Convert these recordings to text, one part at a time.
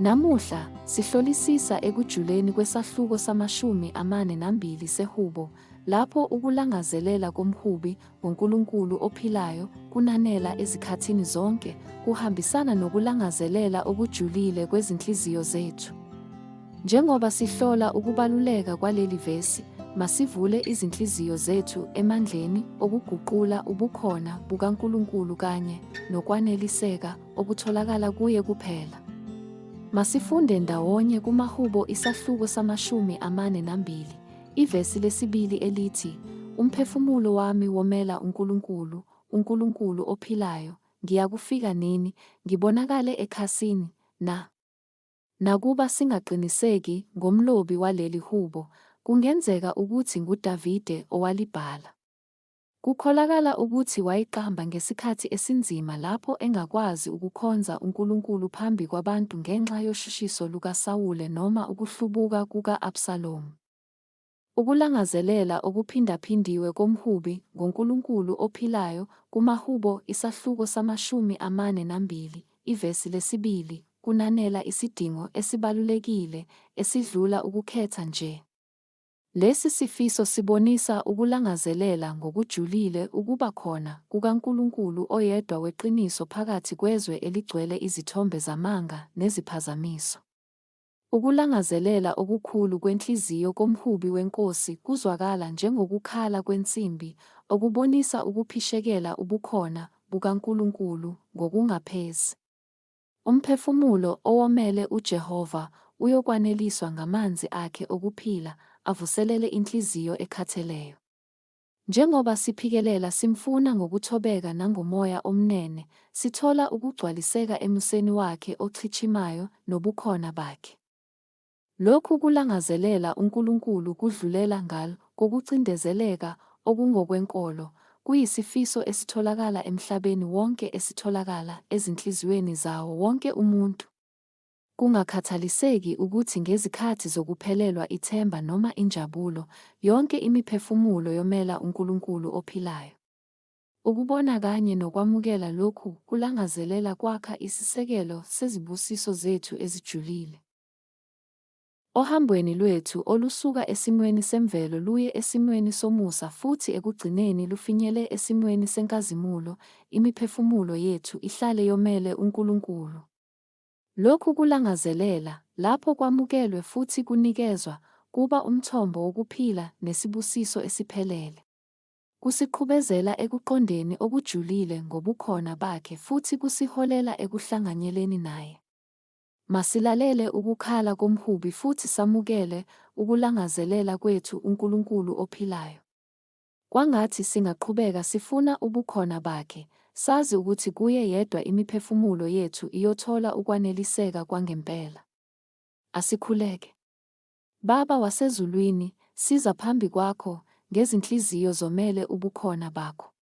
Namuhla, sihlolisisa ekujuleni kwesahluko sama-42 seHubo, lapho ukulangazelela komhubi ngoNkulunkulu ophilayo kunanela ezikhathini zonke, kuhambisana nokulangazelela okujulile kwezinhliziyo zethu. Njengoba sihlola ukubaluleka kwaleli vesi, masivule izinhliziyo zethu emandleni okuguqula ubukhona bukaNkulunkulu kanye nokwaneliseka okutholakala kuye kuphela. Masifunde ndawonye kumaHubo isahluko sama-42, ivesi lesibili elithi, umphefumulo wami womela uNkulunkulu, uNkulunkulu ophilayo, ngiyakufika nini, ngibonakale ekhasini, nakuba singaqiniseki ngomlobi waleli hubo, kungenzeka ukuthi nguDavide owalibhala. Kukholakala ukuthi wayiqamba ngesikhathi esinzima lapho engakwazi ukukhonza uNkulunkulu phambi kwabantu ngenxa yoshushiso lukaSawule noma ukuhlubuka kuka-Absalomu. Ukulangazelela okuphindaphindiwe komhubi ngoNkulunkulu ophilayo kumaHubo isahluko sama-42, ivesi lesibili, kunanela isidingo esibalulekile esidlula ukukhetha nje. Lesi sifiso sibonisa ukulangazelela ngokujulile ukuba khona kukaNkulunkulu oyedwa weqiniso phakathi kwezwe eligcwele izithombe zamanga neziphazamiso. Ukulangazelela okukhulu kwenhliziyo komhubi wenkosi kuzwakala njengokukhala kwensimbi, okubonisa ukuphishekela ubukhona bukaNkulunkulu ngokungaphezi. Umphefumulo owomele uJehova uyokwaneliswa ngamanzi akhe okuphila, avuselele inhliziyo ekhatheleyo. Njengoba siphikelela simfuna ngokuthobeka nangomoya omnene, sithola ukugcwaliseka emuseni wakhe ochichimayo nobukhona bakhe. Lokhu kulangazelela uNkulunkulu kudlulela ngalo kokucindezeleka okungokwenkolo, kuyisifiso esitholakala emhlabeni wonke esitholakala ezinhliziyweni zawo wonke umuntu. Kungakhathaliseki ukuthi ngezikhathi zokuphelelwa ithemba noma injabulo, yonke imiphefumulo yomela uNkulunkulu ophilayo. Ukubona kanye nokwamukela lokhu kulangazelela kwakha isisekelo sezibusiso zethu ezijulile. Ohambweni lwethu olusuka esimweni semvelo luye esimweni somusa futhi ekugcineni lufinyele esimweni senkazimulo, imiphefumulo yethu ihlale yomele uNkulunkulu. Lokhu kulangazelela, lapho kwamukelwe futhi kunikezwa, kuba umthombo wokuphila nesibusiso esiphelele. Kusiqhubezela ekuqondeni okujulile ngobukhona bakhe futhi kusiholela ekuhlanganyeleni naye. Masilalele ukukhala komhubi futhi samukele ukulangazelela kwethu uNkulunkulu ophilayo. Kwangathi singaqhubeka sifuna ubukhona bakhe, sazi ukuthi kuye yedwa imiphefumulo yethu iyothola ukwaneliseka kwangempela. Asikhuleke. Baba wasezulwini, siza phambi kwakho ngezinhliziyo zomele ubukhona bakho.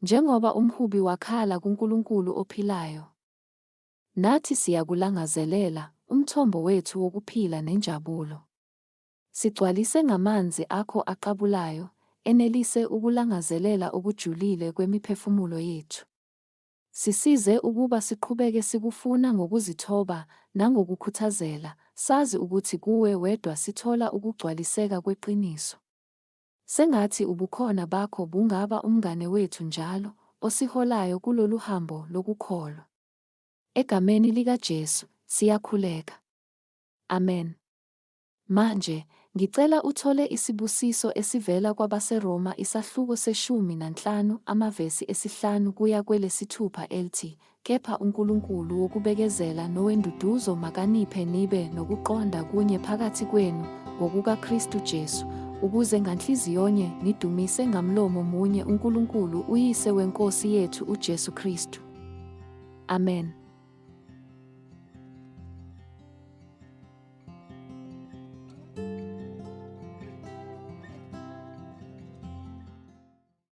Njengoba umhubi wakhala kuNkulunkulu ophilayo, nathi siyakulangazelela, umthombo wethu wokuphila nenjabulo. Sigcwalise ngamanzi akho aqabulayo, enelise ukulangazelela okujulile kwemiphefumulo yethu. Sisize ukuba siqhubeke sikufuna ngokuzithoba nangokukhuthazela, sazi ukuthi kuwe wedwa sithola ukugcwaliseka kweqiniso. Sengathi ubukhona bakho bungaba umngane wethu njalo, osiholayo kulolu hambo lokukholwa. Egameni likaJesu, siyakhuleka. Amen. Manje, ngicela uthole isibusiso esivela kwabaseRoma isahluko se-15 amavesi esi-5 kuya kwelesi-6 elithi, kepha uNkulunkulu wokubekezela nowenduduzo makaniphe nibe nokuqonda kunye phakathi kwenu ngokukaKristu Jesu, ukuze nganhliziyonye nidumise ngamlomo munye uNkulunkulu uYise weNkosi yethu uJesu Kristu. Amen.